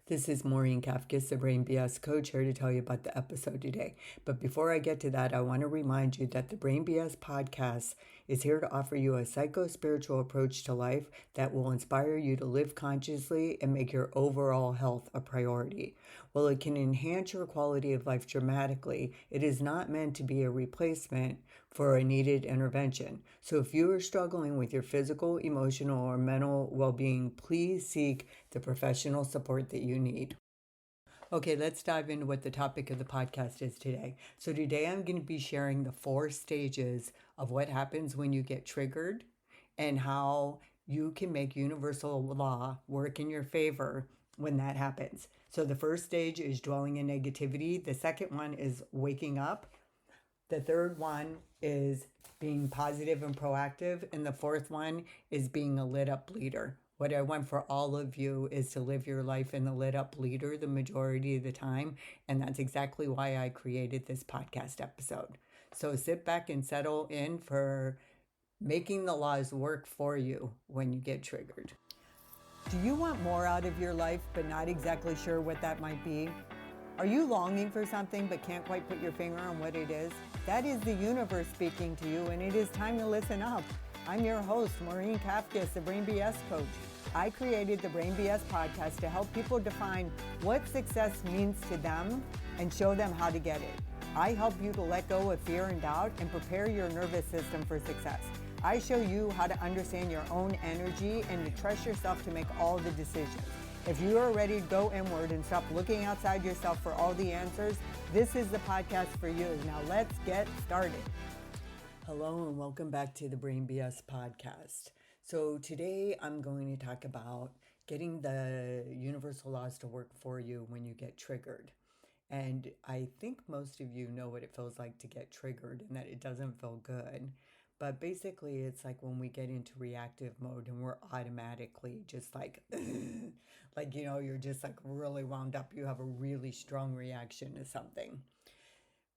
This is Maureen Kafkas, the Brain BS coach, here to tell you about the episode today. But before I get to that, I want to remind you that the Brain BS podcast is here to offer you a psycho-spiritual approach to life that will inspire you to live consciously and make your overall health a priority. While it can enhance your quality of life dramatically, it is not meant to be a replacement for a needed intervention. So if you are struggling with your physical, emotional, or mental well-being, please seek the professional support that you need. Okay, let's dive into what the topic of the podcast is today. So today I'm going to be sharing the 4 stages of what happens when you get triggered and how you can make universal law work in your favor when that happens. So the first stage is dwelling in negativity. The second one is waking up. The third one is being positive and proactive. And the fourth one is being a lit up leader. What I want for all of you is to live your life in the lit up leader the majority of the time. And that's exactly why I created this podcast episode. So sit back and settle in for making the laws work for you when you get triggered. Do you want more out of your life, but not exactly sure what that might be? Are you longing for something but can't quite put your finger on what it is? That is the universe speaking to you, and it is time to listen up. I'm your host, Maureen Kafkas, the Brain BS coach. I created the Brain BS podcast to help people define what success means to them and show them how to get it. I help you to let go of fear and doubt and prepare your nervous system for success. I show you how to understand your own energy and to trust yourself to make all the decisions. If you are ready to go inward and stop looking outside yourself for all the answers, this is the podcast for you. Now let's get started. Hello and welcome back to the Brain BS podcast. So today I'm going to talk about getting the universal laws to work for you when you get triggered. And I think most of you know what it feels like to get triggered and that it doesn't feel good. But basically, it's like when we get into reactive mode and we're automatically just like, you're just like really wound up. You have a really strong reaction to something.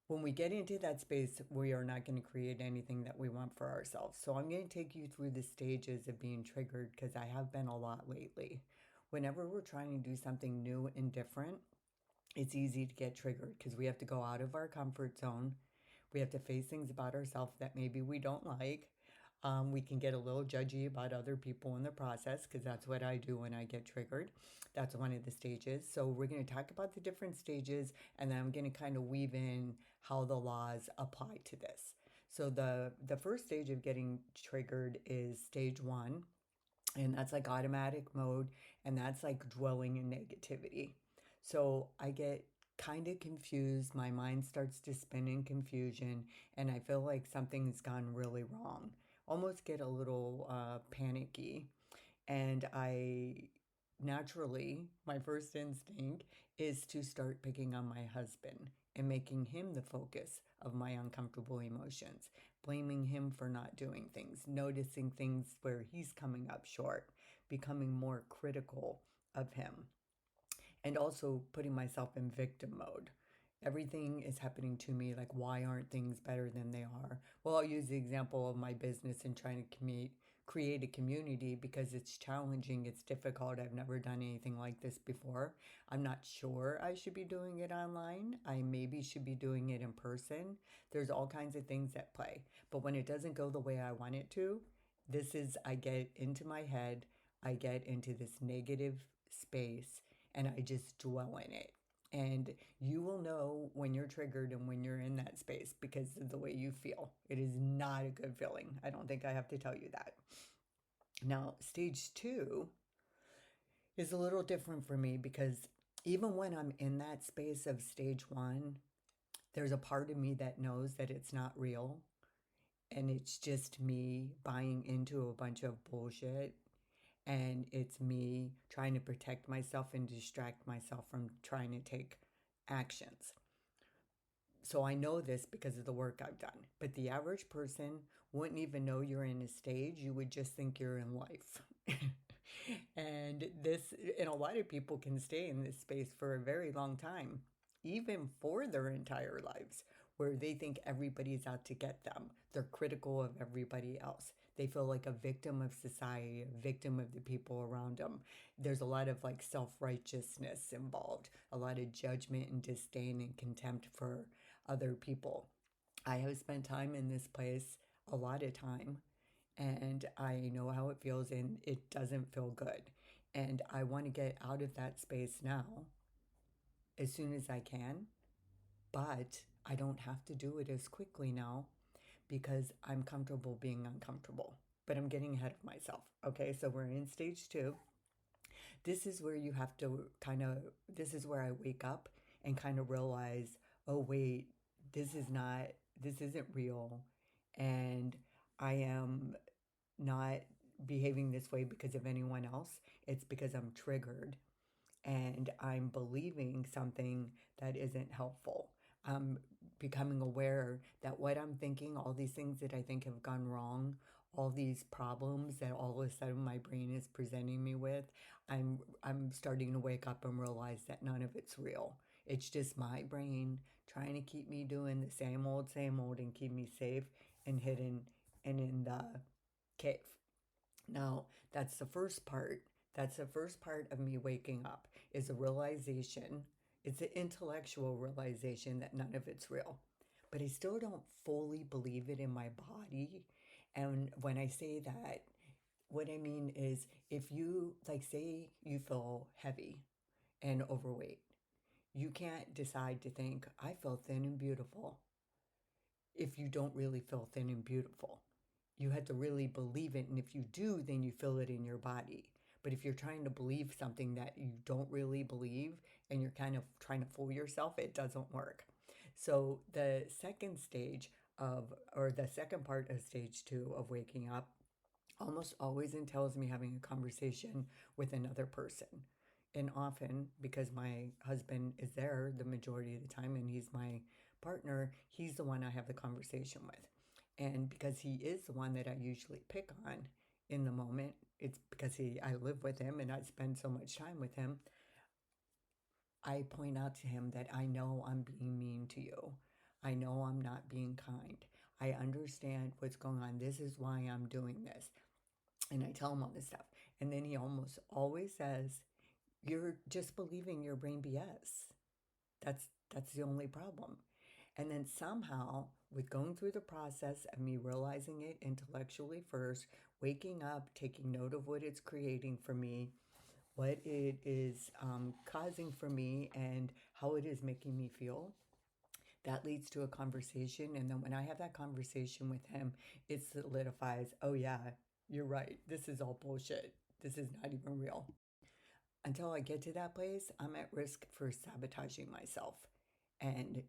When we get into that space, we are not going to create anything that we want for ourselves. So I'm going to take you through the stages of being triggered because I have been a lot lately. Whenever we're trying to do something new and different, it's easy to get triggered because we have to go out of our comfort zone. We have to face things about ourselves that maybe we don't like. We can get a little judgy about other people in the process because that's what I do when I get triggered. That's one of the stages. So we're going to talk about the different stages, and then I'm going to kind of weave in how the laws apply to this. So the first stage of getting triggered is stage 1, and that's like automatic mode, and that's like dwelling in negativity. So I get kind of confused. My mind starts to spin in confusion, and I feel like something's gone really wrong. Almost get a little panicky. And I naturally, my first instinct is to start picking on my husband and making him the focus of my uncomfortable emotions, blaming him for not doing things, noticing things where he's coming up short, becoming more critical of him, and also putting myself in victim mode. Everything is happening to me. Like, why aren't things better than they are? Well, I'll use the example of my business and trying to create a community because it's challenging. It's difficult. I've never done anything like this before. I'm not sure I should be doing it online. I maybe should be doing it in person. There's all kinds of things at play. But when it doesn't go the way I want it to, I get into my head. I get into this negative space and I just dwell in it. And you will know when you're triggered and when you're in that space because of the way you feel. It is not a good feeling. I don't think I have to tell you that. Now, stage 2 is a little different for me because even when I'm in that space of stage 1, there's a part of me that knows that it's not real and it's just me buying into a bunch of bullshit, and it's me trying to protect myself and distract myself from trying to take actions. So I know this because of the work I've done. But the average person wouldn't even know you're in a stage. You would just think you're in life. And a lot of people can stay in this space for a very long time, even for their entire lives, where they think everybody's out to get them. They're critical of everybody else. They feel like a victim of society, a victim of the people around them. There's a lot of like self-righteousness involved, a lot of judgment and disdain and contempt for other people. I have spent time in this place, a lot of time, and I know how it feels, and it doesn't feel good. And I want to get out of that space now as soon as I can, but I don't have to do it as quickly now because I'm comfortable being uncomfortable. But I'm getting ahead of myself. Okay, so we're in stage two. This is where you have to this is where I wake up and kind of realize, oh, wait, this isn't real. And I am not behaving this way because of anyone else. It's because I'm triggered and I'm believing something that isn't helpful. I'm becoming aware that what I'm thinking, all these things that I think have gone wrong, all these problems that all of a sudden my brain is presenting me with, I'm starting to wake up and realize that none of it's real. It's just my brain trying to keep me doing the same old, and keep me safe and hidden and in the cave. Now, that's the first part. That's the first part of me waking up is a realization. It's an intellectual realization that none of it's real. But I still don't fully believe it in my body. And when I say that, what I mean is if you, like, say you feel heavy and overweight, you can't decide to think, I feel thin and beautiful if you don't really feel thin and beautiful. You have to really believe it. And if you do, then you feel it in your body. But if you're trying to believe something that you don't really believe and you're kind of trying to fool yourself, it doesn't work. So the second stage or the second part of stage two of waking up almost always entails me having a conversation with another person. And often, because my husband is there the majority of the time and he's my partner, he's the one I have the conversation with. And because he is the one that I usually pick on in the moment, it's because I live with him and I spend so much time with him. I point out to him that I know I'm being mean to you. I know I'm not being kind. I understand what's going on. This is why I'm doing this. And I tell him all this stuff. And then he almost always says, you're just believing your brain BS. That's the only problem. And then somehow, with going through the process of me realizing it intellectually first, waking up, taking note of what it's creating for me, what it is causing for me, and how it is making me feel, that leads to a conversation. And then when I have that conversation with him, it solidifies, oh, yeah, you're right. This is all bullshit. This is not even real. Until I get to that place, I'm at risk for sabotaging myself and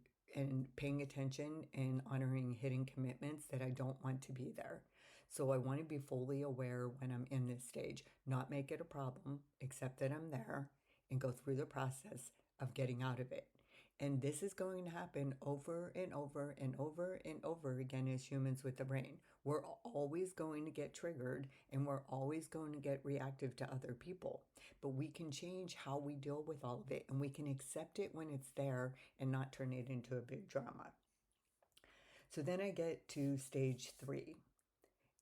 paying attention and honoring hidden commitments that I don't want to be there. So I want to be fully aware when I'm in this stage, not make it a problem, accept that I'm there and go through the process of getting out of it. And this is going to happen over and over and over and over again as humans with the brain. We're always going to get triggered and we're always going to get reactive to other people. But we can change how we deal with all of it and we can accept it when it's there and not turn it into a big drama. So then I get to stage three.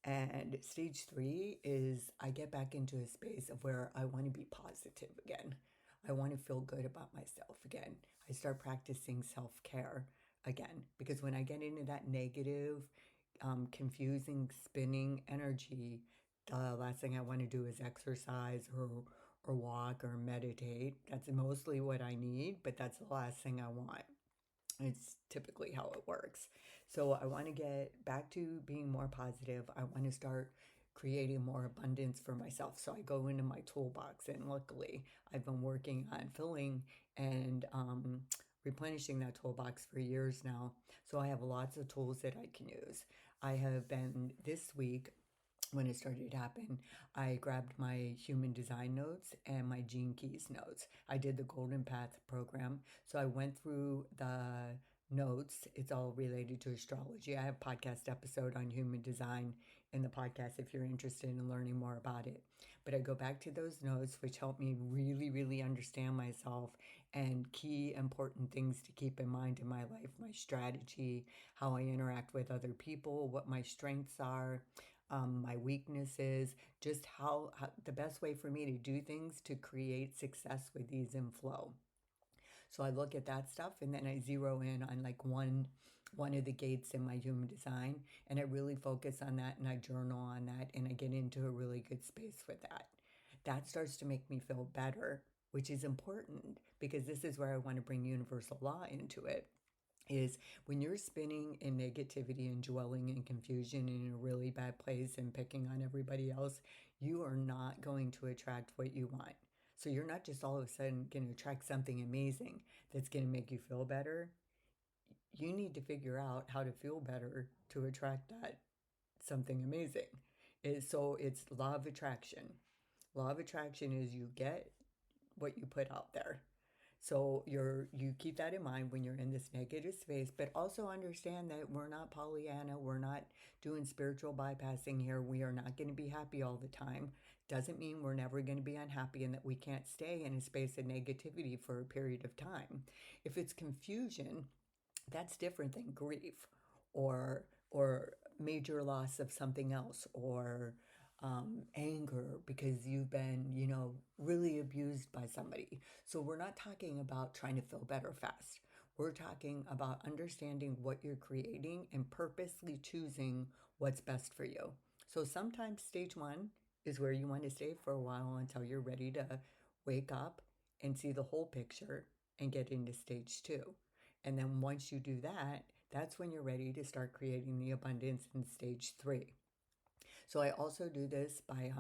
And stage three is I get back into a space of where I want to be positive again. I want to feel good about myself again. I start practicing self-care again because when I get into that negative, confusing, spinning energy, the last thing I want to do is exercise or walk or meditate. That's mostly what I need, but that's the last thing I want. It's typically how it works. So I want to get back to being more positive. I want to start creating more abundance for myself. So I go into my toolbox, and luckily, I've been working on filling and replenishing that toolbox for years now. So I have lots of tools that I can use. I have been this week when it started to happen, I grabbed my human design notes and my Gene Keys notes. I did the Golden Path program. So I went through the notes. It's all related to astrology. I have a podcast episode on human design in the podcast if you're interested in learning more about it. But I go back to those notes, which help me really, really understand myself and key important things to keep in mind in my life, my strategy, how I interact with other people, what my strengths are, my weaknesses, just how the best way for me to do things to create success with ease and flow. So I look at that stuff and then I zero in on like one of the gates in my human design, and I really focus on that and I journal on that and I get into a really good space with that. That starts to make me feel better, which is important because this is where I want to bring universal law into it. Is when you're spinning in negativity and dwelling in confusion and in a really bad place and picking on everybody else, you are not going to attract what you want. So you're not just all of a sudden going to attract something amazing that's going to make you feel better. You need to figure out how to feel better to attract that something amazing. So it's law of attraction. Law of attraction is you get what you put out there. So you keep that in mind when you're in this negative space, but also understand that we're not Pollyanna, we're not doing spiritual bypassing here. We are not going to be happy all the time. Doesn't mean we're never going to be unhappy and that we can't stay in a space of negativity for a period of time. If it's confusion, that's different than grief or major loss of something else or anger because you've been really abused by somebody. So we're not talking about trying to feel better fast. We're talking about understanding what you're creating and purposely choosing what's best for you. So sometimes stage one is where you want to stay for a while until you're ready to wake up and see the whole picture and get into stage two. And then once you do that, that's when you're ready to start creating the abundance in stage three. So I also do this by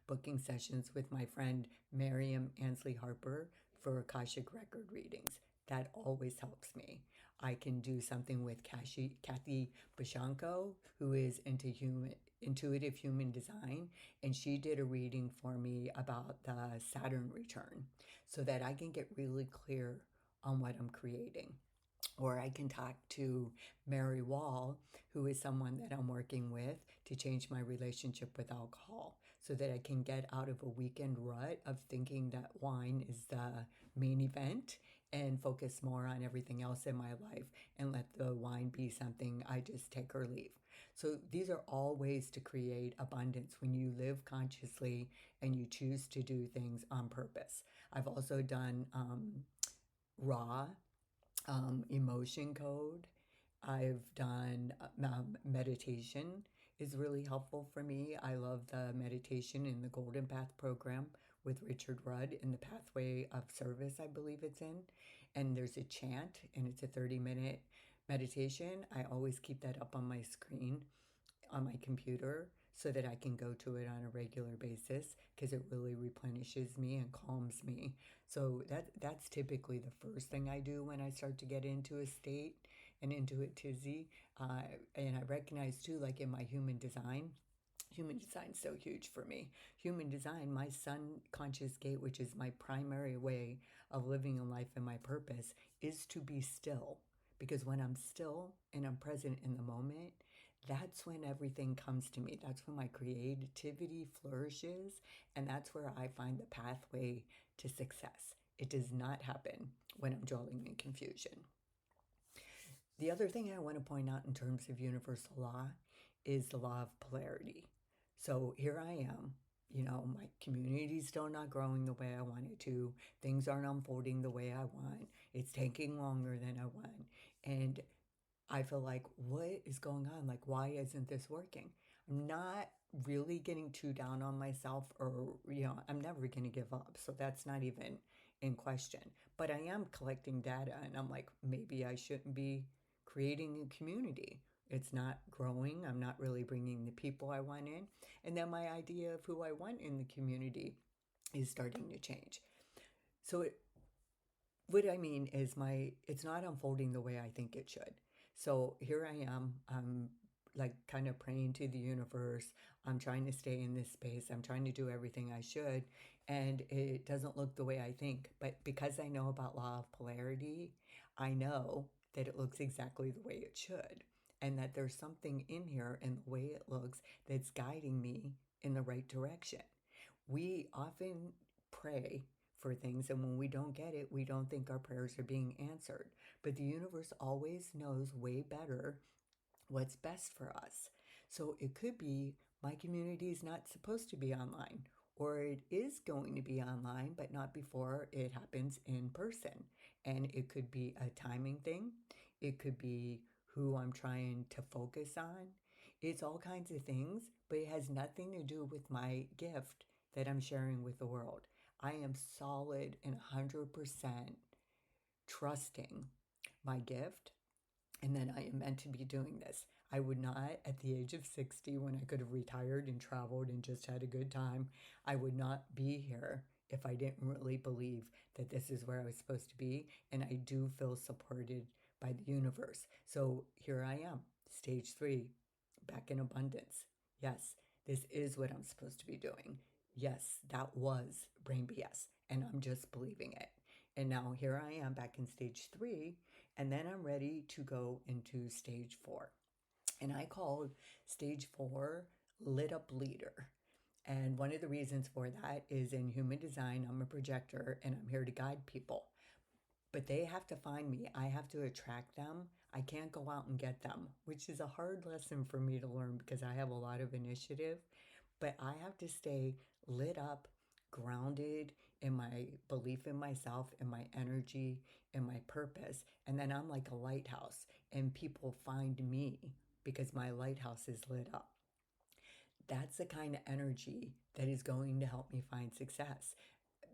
booking sessions with my friend Miriam Ansley Harper for Akashic record readings. That always helps me. I can do something with Kathy Bashanko, who is into intuitive human design, and she did a reading for me about the Saturn return so that I can get really clear on what I'm creating. Or I can talk to Mary Wall, who is someone that I'm working with to change my relationship with alcohol so that I can get out of a weekend rut of thinking that wine is the main event and focus more on everything else in my life and let the wine be something I just take or leave. So these are all ways to create abundance when you live consciously and you choose to do things on purpose. I've also done raw emotion code. I've done meditation is really helpful for me. I love the meditation in the Golden Path program with Richard Rudd in the Pathway of Service, I believe it's in. And there's a chant and it's a 30-minute meditation. I always keep that up on my screen on my computer so that I can go to it on a regular basis because it really replenishes me and calms me. So that's typically the first thing I do when I start to get into a state and into a tizzy. And I recognize too, like in my human design is so huge for me. Human design, my sun conscious gate, which is my primary way of living a life and my purpose, is to be still. Because when I'm still and I'm present in the moment, that's when everything comes to me. That's when my creativity flourishes. And that's where I find the pathway to success. It does not happen when I'm dwelling in confusion. The other thing I want to point out in terms of universal law is the law of polarity. So here I am, my community's still not growing the way I want it to. Things aren't unfolding the way I want. It's taking longer than I want. And I feel like, what is going on? Like, why isn't this working? I'm not really getting too down on myself or, I'm never going to give up. So that's not even in question. But I am collecting data and I'm like, maybe I shouldn't be creating a community. It's not growing. I'm not really bringing the people I want in. And then my idea of who I want in the community is starting to change. So what I mean is it's not unfolding the way I think it should. So here I am. I'm like kind of praying to the universe. I'm trying to stay in this space. I'm trying to do everything I should. And it doesn't look the way I think. But because I know about law of polarity, I know that it looks exactly the way it should. And that there's something in here in the way it looks that's guiding me in the right direction. We often pray for things, and when we don't get it, we don't think our prayers are being answered. But the universe always knows way better what's best for us. So it could be my community is not supposed to be online, or it is going to be online, but not before it happens in person. And it could be a timing thing, it could be who I'm trying to focus on. It's all kinds of things, but it has nothing to do with my gift that I'm sharing with the world. I am solid and 100% trusting my gift and then I am meant to be doing this. I would not, at the age of 60, when I could have retired and traveled and just had a good time, I would not be here if I didn't really believe that this is where I was supposed to be. And I do feel supported by the universe. So here I am, stage 3, back in abundance. Yes, this is what I'm supposed to be doing. Yes, that was brain BS, and I'm just believing it. And now here I am back in stage 3, and then I'm ready to go into stage 4. And I called stage 4 lit up leader. And one of the reasons for that is in human design, I'm a projector and I'm here to guide people. But they have to find me. I have to attract them. I can't go out and get them, which is a hard lesson for me to learn because I have a lot of initiative. But I have to stay lit up, grounded in my belief in myself, in my energy, in my purpose. And then I'm like a lighthouse, and people find me because my lighthouse is lit up. That's the kind of energy that is going to help me find success.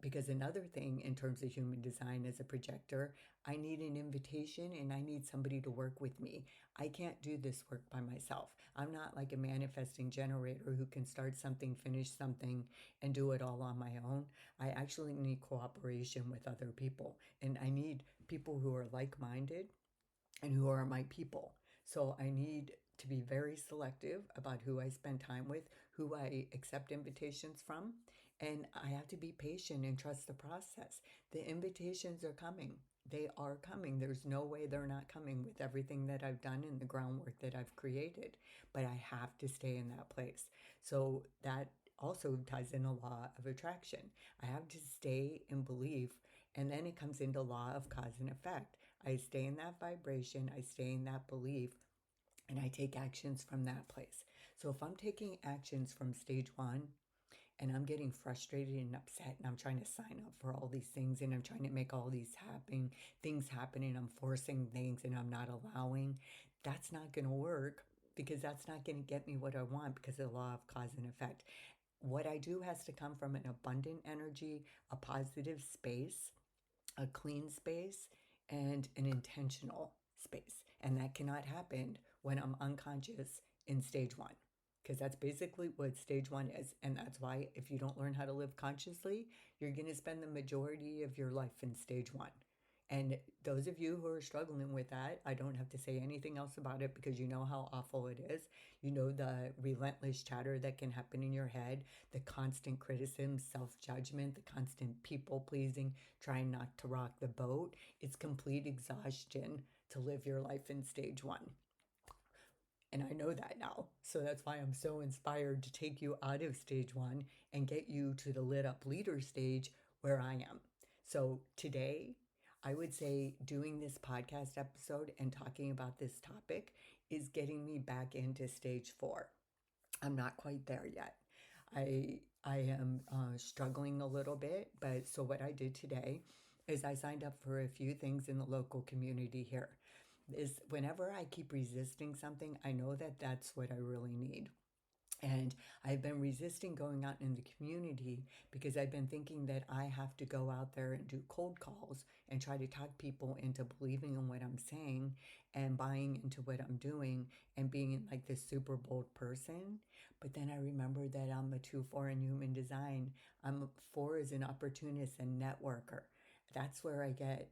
Because another thing in terms of human design as a projector, I need an invitation and I need somebody to work with me. I can't do this work by myself. I'm not like a manifesting generator who can start something, finish something, and do it all on my own. I actually need cooperation with other people, and I need people who are like minded and who are my people. So I need to be very selective about who I spend time with, who I accept invitations from, and I have to be patient and trust the process. The invitations are coming. They are coming. There's no way they're not coming with everything that I've done and the groundwork that I've created. But I have to stay in that place. So that also ties in a law of attraction. I have to stay in belief, and then it comes into law of cause and effect. I stay in that vibration, I stay in that belief, and I take actions from that place. So if I'm taking actions from stage 1 and I'm getting frustrated and upset and I'm trying to sign up for all these things and I'm trying to make all these things happen and I'm forcing things and I'm not allowing, that's not going to work because that's not going to get me what I want because of the law of cause and effect. What I do has to come from an abundant energy, a positive space, a clean space, and an intentional space. And that cannot happen when I'm unconscious in stage 1, because that's basically what stage 1 is. And that's why if you don't learn how to live consciously, you're going to spend the majority of your life in stage 1. And those of you who are struggling with that, I don't have to say anything else about it because you know how awful it is. You know the relentless chatter that can happen in your head, the constant criticism, self-judgment, the constant people-pleasing, trying not to rock the boat. It's complete exhaustion to live your life in stage 1. And I know that now. So that's why I'm so inspired to take you out of stage 1 and get you to the lit up leader stage where I am. So today, I would say doing this podcast episode and talking about this topic is getting me back into stage 4. I'm not quite there yet. I am struggling a little bit, but so what I did today is I signed up for a few things in the local community here. Is whenever I keep resisting something, I know that that's what I really need. And I've been resisting going out in the community because I've been thinking that I have to go out there and do cold calls and try to talk people into believing in what I'm saying and buying into what I'm doing and being like this super bold person. But then I remember that I'm a 2-4 in human design. I'm a 4 as an opportunist and networker. That's where I get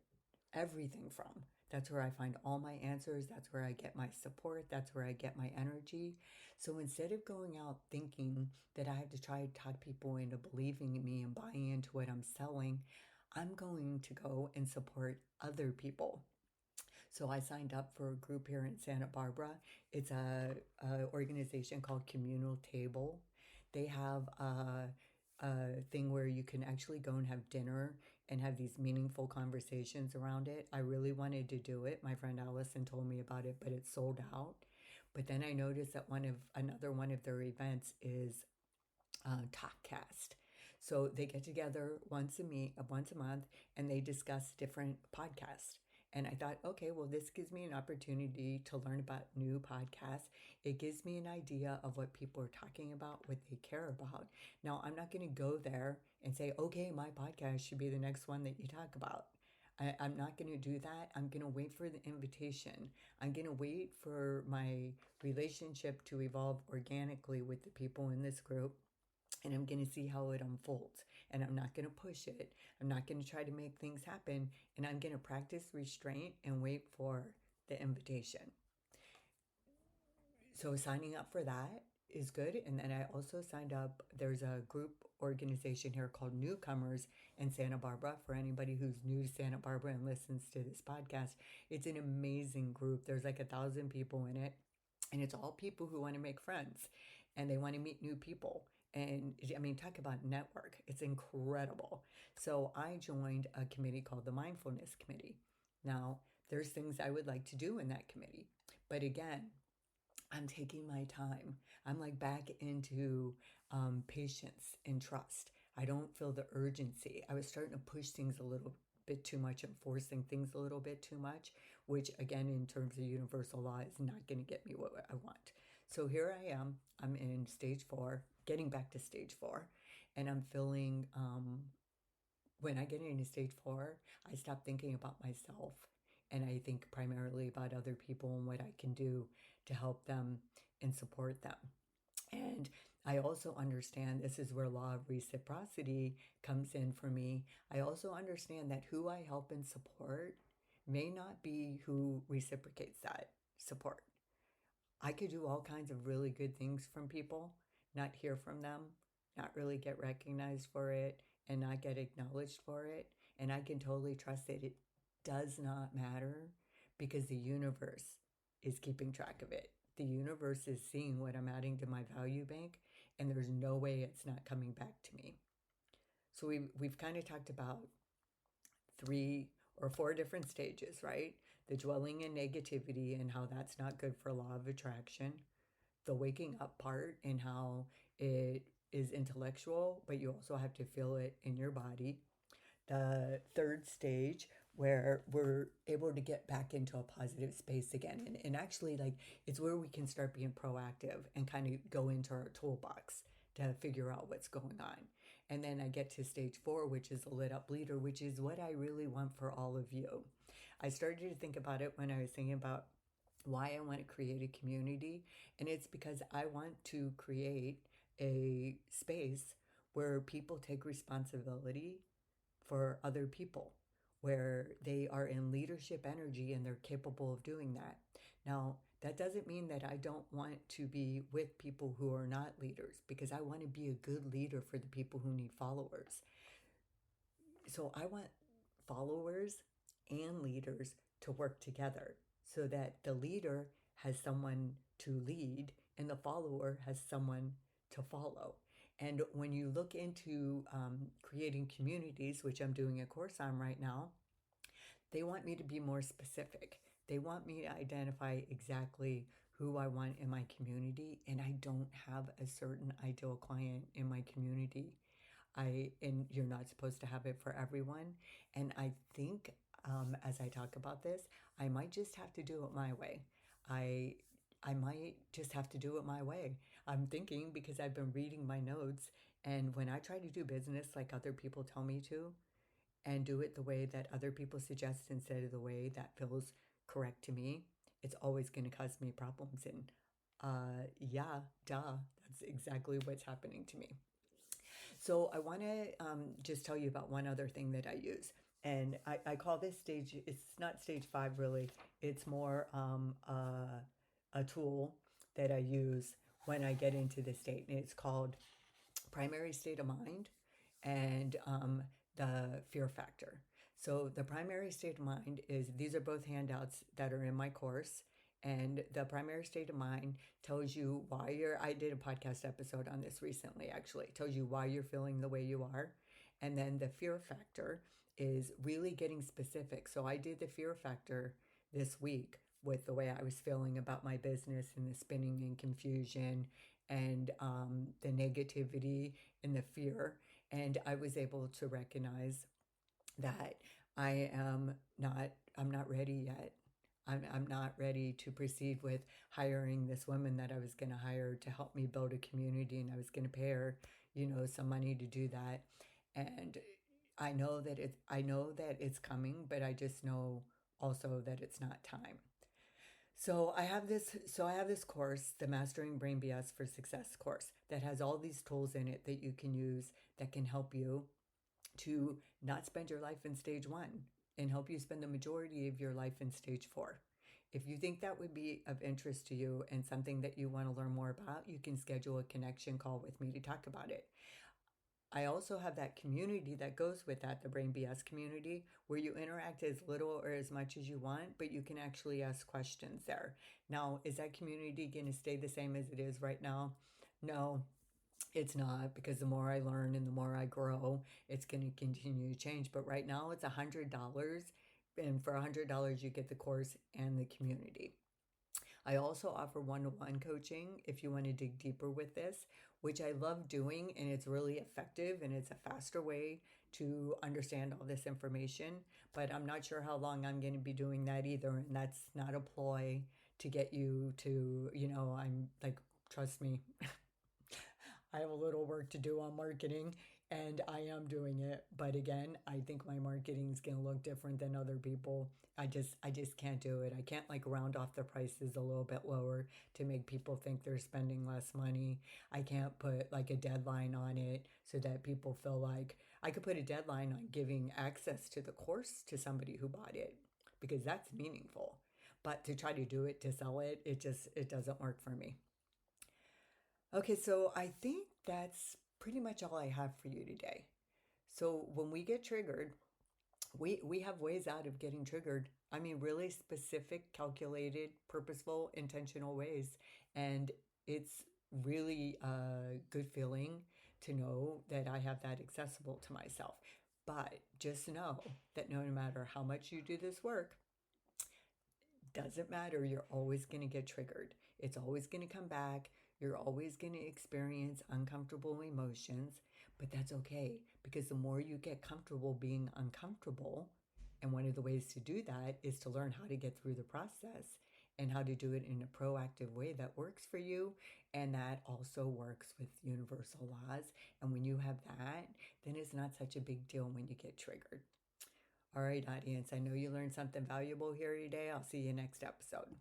everything from. That's where I find all my answers. That's where I get my support. That's where I get my energy. So instead of going out thinking that I have to try to talk people into believing in me and buying into what I'm selling, I'm going to go and support other people. So I signed up for a group here in Santa Barbara. It's a organization called Communal Table. They have a thing where you can actually go and have dinner and have these meaningful conversations around it. I really wanted to do it. My friend Allison told me about it, but it's sold out. But then I noticed that another one of their events is Talkcast. So they get together once a month, and they discuss different podcasts. And I thought, okay, well, this gives me an opportunity to learn about new podcasts. It gives me an idea of what people are talking about, what they care about. Now, I'm not going to go there and say, okay, my podcast should be the next one that you talk about. I'm not going to do that. I'm going to wait for the invitation. I'm going to wait for my relationship to evolve organically with the people in this group, and I'm going to see how it unfolds. And I'm not going to push it. I'm not going to try to make things happen. And I'm going to practice restraint and wait for the invitation. So signing up for that is good. And then I also signed up. There's a group organization here called Newcomers in Santa Barbara. For anybody who's new to Santa Barbara and listens to this podcast, it's an amazing group. There's like 1,000 people in it. And it's all people who want to make friends and they want to meet new people. And I mean, talk about network. It's incredible. So I joined a committee called the Mindfulness Committee. Now, there's things I would like to do in that committee. But again, I'm taking my time. I'm like back into patience and trust. I don't feel the urgency. I was starting to push things a little bit too much and forcing things a little bit too much, which again, in terms of universal law, is not going to get me what I want. So here I am. I'm in stage 4, getting back to stage 4, and I'm feeling when I get into stage 4, I stop thinking about myself and I think primarily about other people and what I can do to help them and support them. And I also understand this is where law of reciprocity comes in for me. I also understand that who I help and support may not be who reciprocates that support. I could do all kinds of really good things from people, not hear from them, not really get recognized for it, and not get acknowledged for it. And I can totally trust that it does not matter because the universe is keeping track of it. The universe is seeing what I'm adding to my value bank, and there's no way it's not coming back to me. So we've kind of talked about 3 or 4 different stages, right? The dwelling in negativity and how that's not good for law of attraction. The waking up part and how it is intellectual, but you also have to feel it in your body. The 3rd stage where we're able to get back into a positive space again. And actually, like, it's where we can start being proactive and kind of go into our toolbox to figure out what's going on. And then I get to stage 4, which is a lit up leader, which is what I really want for all of you. I started to think about it when I was thinking about why I want to create a community. And it's because I want to create a space where people take responsibility for other people, where they are in leadership energy and they're capable of doing that. Now, that doesn't mean that I don't want to be with people who are not leaders, because I want to be a good leader for the people who need followers. So I want followers and leaders to work together so that the leader has someone to lead and the follower has someone to follow. And when you look into creating communities, which I'm doing a course on right now, they want me to be more specific. They want me to identify exactly who I want in my community, and I don't have a certain ideal client in my community. And you're not supposed to have it for everyone. And I think as I talk about this, I might just have to do it my way. I might just have to do it my way. I'm thinking because I've been reading my notes, and when I try to do business like other people tell me to, and do it the way that other people suggest instead of the way that feels correct to me, it's always going to cause me problems. And yeah, duh, that's exactly what's happening to me. So I want to just tell you about one other thing that I use. And I call this stage, it's not stage 5 really, it's more a tool that I use when I get into this state. And it's called primary state of mind and the fear factor. So the primary state of mind is, these are both handouts that are in my course. And the primary state of mind tells you why I did a podcast episode on this recently, actually. It tells you why you're feeling the way you are. And then the fear factor is really getting specific. So I did the fear factor this week with the way I was feeling about my business and the spinning and confusion and the negativity and the fear. And I was able to recognize that I'm not ready yet. I'm not ready to proceed with hiring this woman that I was going to hire to help me build a community, and I was going to pay her, some money to do that. And I know that it's coming, but I just know also that it's not time. So I have this course, the Mastering Brain BS for Success course, that has all these tools in it that you can use that can help you to not spend your life in stage 1 and help you spend the majority of your life in stage 4. If you think that would be of interest to you and something that you want to learn more about, you can schedule a connection call with me to talk about it. I also have that community that goes with that, the Brain BS community, where you interact as little or as much as you want, but you can actually ask questions there. Now, is that community going to stay the same as it is right now? No, it's not, because the more I learn and the more I grow, it's going to continue to change. But right now it's $100. And for $100, you get the course and the community. I also offer one-to-one coaching if you want to dig deeper with this, which I love doing, and it's really effective and it's a faster way to understand all this information. But I'm not sure how long I'm going to be doing that either. And that's not a ploy to get you to, I'm like, trust me. I have a little work to do on marketing, and I am doing it. But again, I think my marketing is going to look different than other people. I just can't do it. I can't like round off the prices a little bit lower to make people think they're spending less money. I can't put like a deadline on it so that people feel like I could put a deadline on giving access to the course to somebody who bought it, because that's meaningful. But to try to do it to sell it, it doesn't work for me. Okay, so I think that's pretty much all I have for you today. So when we get triggered, we have ways out of getting triggered. I mean, really specific, calculated, purposeful, intentional ways. And it's really a good feeling to know that I have that accessible to myself. But just know that no matter how much you do this work, doesn't matter. You're always going to get triggered. It's always going to come back. You're always going to experience uncomfortable emotions, but that's okay, because the more you get comfortable being uncomfortable, and one of the ways to do that is to learn how to get through the process and how to do it in a proactive way that works for you, and that also works with universal laws. And when you have that, then it's not such a big deal when you get triggered. All right, audience, I know you learned something valuable here today. I'll see you next episode.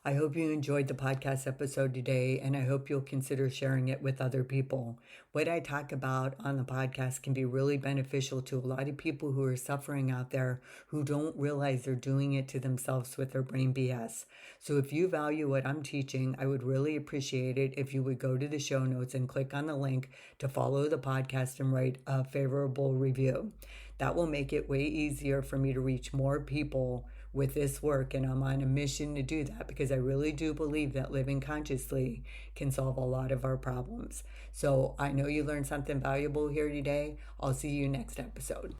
I hope you enjoyed the podcast episode today, and I hope you'll consider sharing it with other people. What I talk about on the podcast can be really beneficial to a lot of people who are suffering out there, who don't realize they're doing it to themselves with their brain BS. So if you value what I'm teaching, I would really appreciate it if you would go to the show notes and click on the link to follow the podcast and write a favorable review. That will make it way easier for me to reach more people with this work, and I'm on a mission to do that, because I really do believe that living consciously can solve a lot of our problems. So I know you learned something valuable here today. I'll see you next episode.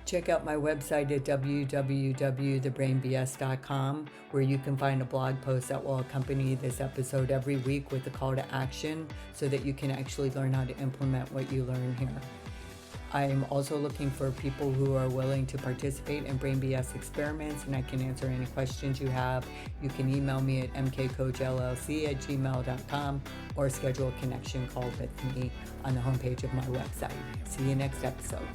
Check out my website at www.thebrainbs.com, where you can find a blog post that will accompany this episode every week with a call to action, so that you can actually learn how to implement what you learn here. I'm also looking for people who are willing to participate in Brain BS experiments, and I can answer any questions you have. You can email me at mkcoachllc@gmail.com or schedule a connection call with me on the homepage of my website. See you next episode.